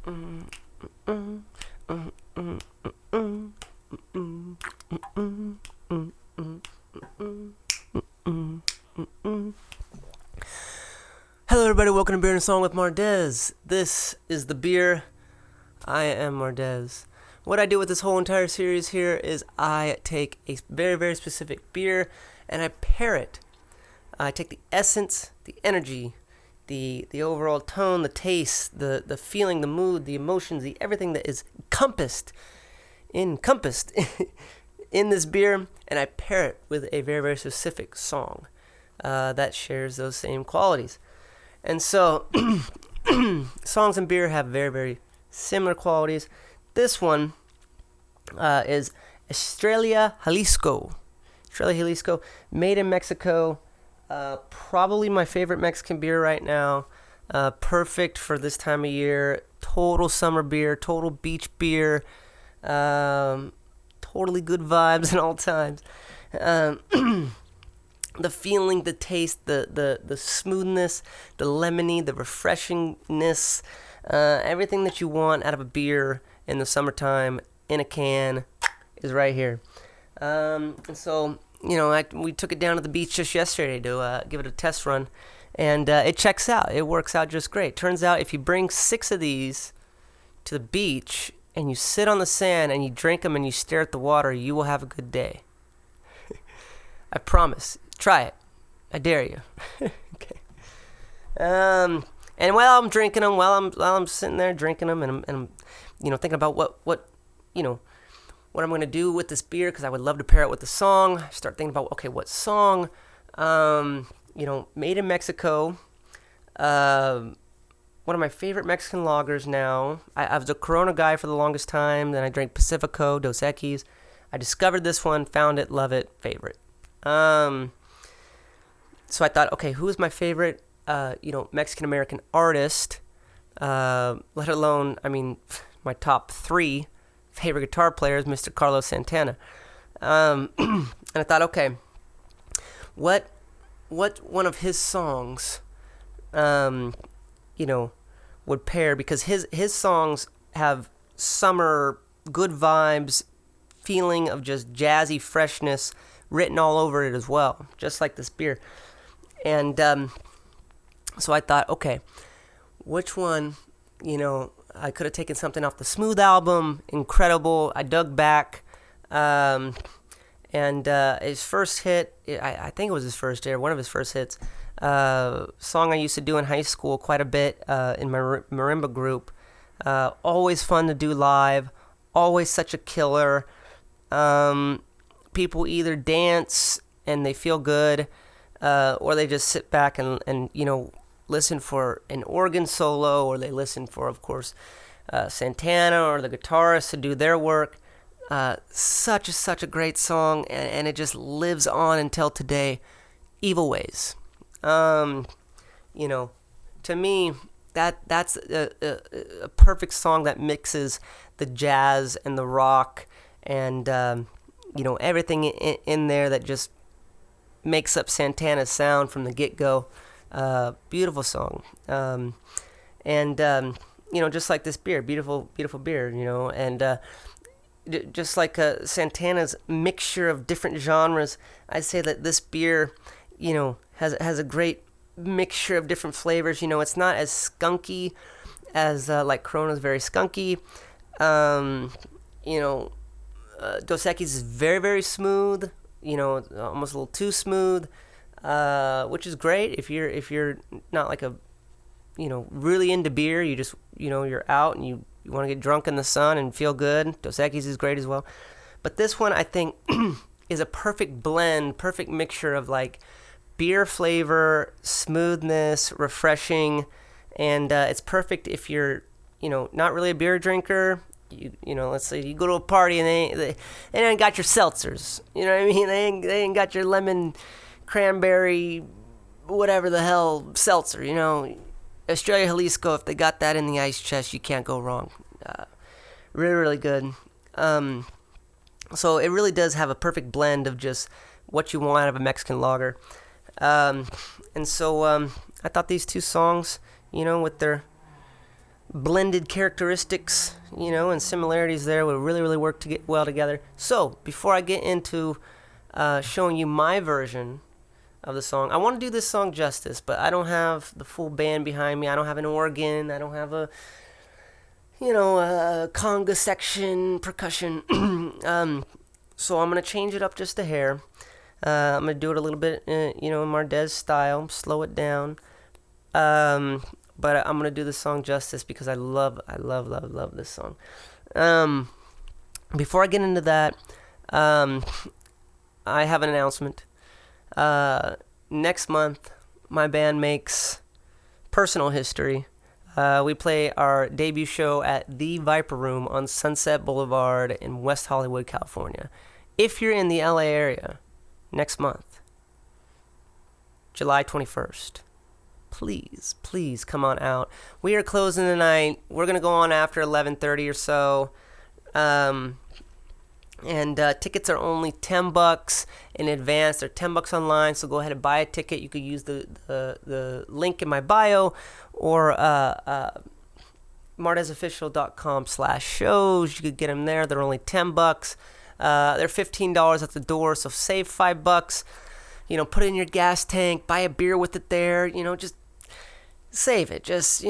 Hello everybody, welcome to Beer and Song with Mardez. This is the beer. I am Mardez. What I do with this whole entire series here is I take a very, very specific beer and I pair it. I take the essence, the energy, the overall tone, the taste, the feeling, the mood, the emotions, the everything that is encompassed in this beer, and I pair it with a very, very specific song that shares those same qualities. And so, songs and beer have very, very similar qualities. This one is Estrella Jalisco. Estrella Jalisco, made in Mexico. Probably my favorite Mexican beer right now. Perfect for this time of year. Total summer beer, total beach beer. Totally good vibes at all times. The feeling, the taste, the smoothness, the lemony, the refreshingness, everything that you want out of a beer in the summertime in a can is right here. And so, we took it down to the beach just yesterday to give it a test run, and it checks out. It works out just great. Turns out if you bring 6 of these to the beach and you sit on the sand and you drink them and you stare at the water, you will have a good day. I promise. Try it. I dare you. Okay. And while I'm drinking them, while I'm sitting there drinking them, and I'm thinking about what I'm going to do with this beer, because I would love to pair it with the song. I start thinking about, okay, what song? Made in Mexico. One of my favorite Mexican lagers now. I was a Corona guy for the longest time. Then I drank Pacifico, Dos Equis. I discovered this one, found it, love it, favorite. So I thought, okay, who is my favorite, Mexican-American artist? Let alone, my top 3 favorite guitar players, Mr. Carlos Santana. And I thought, okay, what one of his songs, would pair, because his songs have summer good vibes, feeling of just jazzy freshness written all over it as well, just like this beer. And so I thought, okay, which one, I could have taken something off the Smooth album, incredible. I dug back, and his first hit, I think it was his first hit, or one of his first hits, song I used to do in high school quite a bit in my marimba group. Always fun to do live, always such a killer. People either dance and they feel good, or they just sit back and listen for an organ solo, or they listen for, of course, Santana or the guitarist to do their work. Such a great song, and it just lives on until today. Evil Ways. To me, that's a perfect song that mixes the jazz and the rock and everything in there that just makes up Santana's sound from the get-go. Beautiful song. Just like this beer, beautiful beer, and just like Santana's mixture of different genres, I'd say that this beer, has a great mixture of different flavors. It's not as skunky as like Corona's very skunky. Dos Equis is very, very smooth, almost a little too smooth, which is great if you're not like a, really into beer. You just, you're out and you want to get drunk in the sun and feel good. Dos Equis is great as well. But this one, I think, is a perfect blend, perfect mixture of like beer flavor, smoothness, refreshing, and it's perfect if you're, not really a beer drinker. Let's say you go to a party and they ain't got your seltzers. You know what I mean? They ain't got your lemon, cranberry, whatever the hell seltzer. Estrella Jalisco, if they got that in the ice chest, you can't go wrong. Really, really good. So it really does have a perfect blend of just what you want out of a Mexican lager. And so I thought these two songs, with their blended characteristics, and similarities there would really, really work well together. So, before I get into showing you my version of the song, I want to do this song justice, but I don't have the full band behind me. I don't have an organ. I don't have a conga section, percussion. So I'm going to change it up just a hair. I'm going to do it a little bit, in Mardez style, slow it down. But I'm going to do the song justice because I love this song. Before I get into that, I have an announcement. Next month, my band makes personal history. We play our debut show at the Viper Room on Sunset Boulevard in West Hollywood, California. If you're in the LA area next month, July 21st, please come on out. We are closing tonight. We're going to go on after 11:30 or so. And tickets are only $10 in advance. They're $10 online, so go ahead and buy a ticket. You could use the link in my bio or mardezofficial.com/shows. You could get them there. They're only $10. They're $15 at the door, so save $5. Put it in your gas tank. Buy a beer with it there. Just save it. Just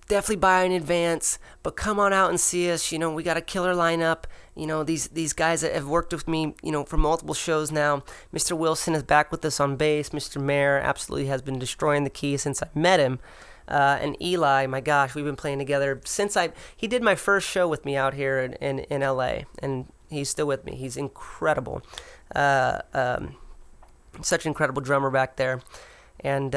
definitely buy in advance. But come on out and see us. We got a killer lineup. These guys that have worked with me, for multiple shows now. Mr. Wilson is back with us on bass. Mr. Mayer absolutely has been destroying the keys since I met him. And Eli, my gosh, we've been playing together since he did my first show with me out here in LA, and he's still with me. He's incredible. Such an incredible drummer back there. And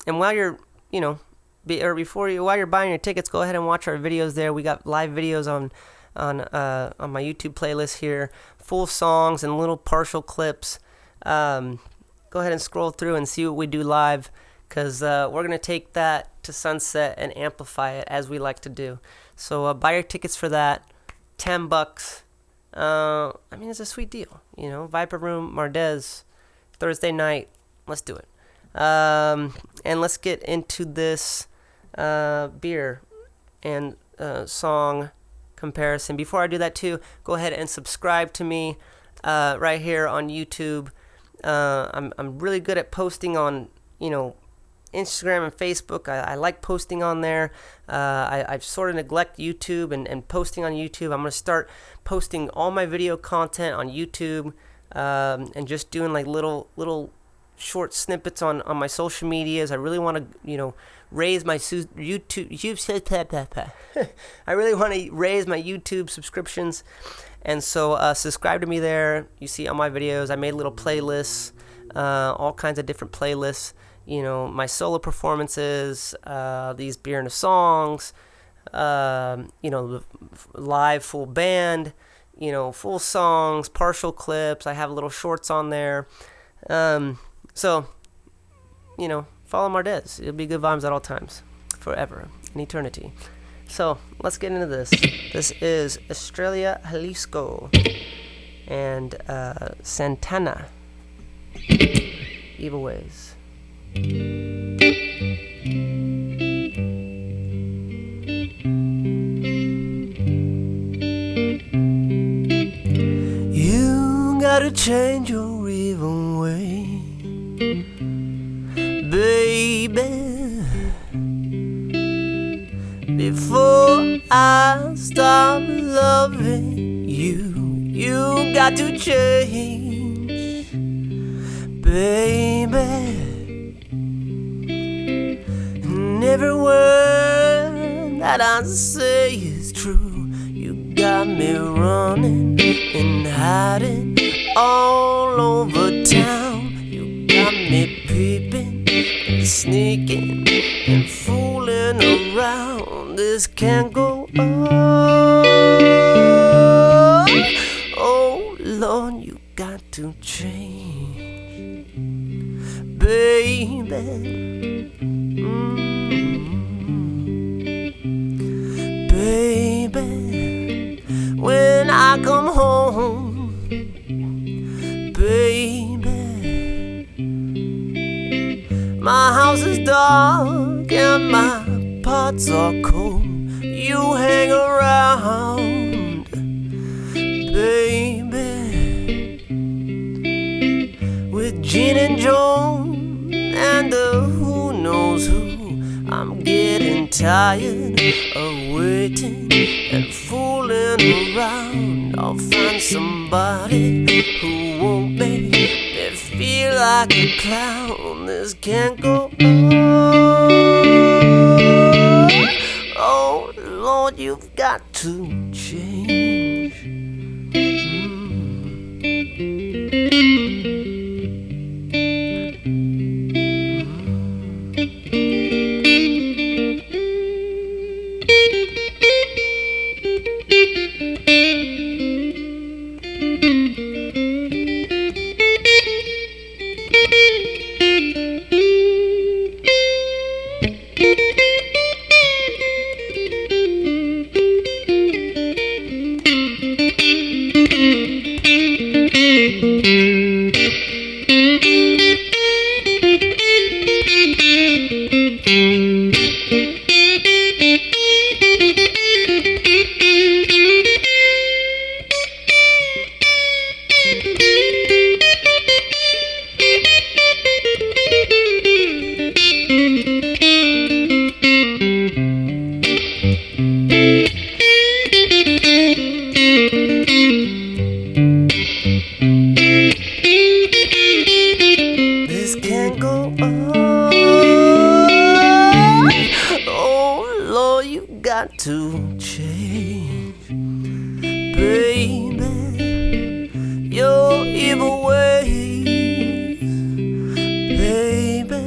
while you're, while you're buying your tickets, go ahead and watch our videos there. We got live videos on my YouTube playlist here, full songs and little partial clips. Go ahead and scroll through and see what we do live, because we're going to take that to Sunset and amplify it as we like to do. So buy your tickets for that. $10. It's a sweet deal. Viper Room, Mardez, Thursday night. Let's do it. And let's get into this beer and song comparison. Before I do that too, go ahead and subscribe to me right here on YouTube. I'm really good at posting on Instagram and Facebook. I like posting on there. I've sort of neglect YouTube and posting on YouTube. I'm going to start posting all my video content on YouTube and just doing like little short snippets on my social medias. I really want to raise my YouTube. I really want to raise my YouTube subscriptions, and so subscribe to me there. You see all my videos. I made little playlists, all kinds of different playlists. My solo performances, these Beer and Songs, the live full band, full songs, partial clips. I have little shorts on there. So, follow Mardez. It'll be good vibes at all times, forever, in eternity. So, let's get into this. This is Estrella Jalisco and Santana, Evil Ways. You gotta change your evil way, baby, before I stop loving you. You got to change, baby. And every word that I say is true. You got me running and hiding all over town. You got me peeping and sneaking and fooling around. This can't go on. Oh Lord, you got to change, baby. Baby, when I come home, baby, my house is dark and my pots are cold. you hang around, baby, with Gene and Joan and who knows who. I'm getting tired of waiting and fooling around. I'll find somebody who won't make me feel like a clown. This can't go on. Oh Lord, you've got to change. This can't go on. Oh Lord, you got to change, baby. Your evil ways, baby.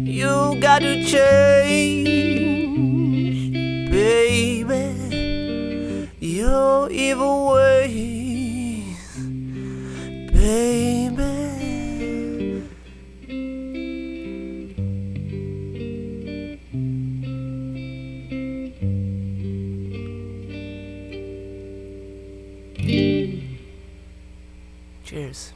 You got to change, baby. Your evil ways, baby. Cheers.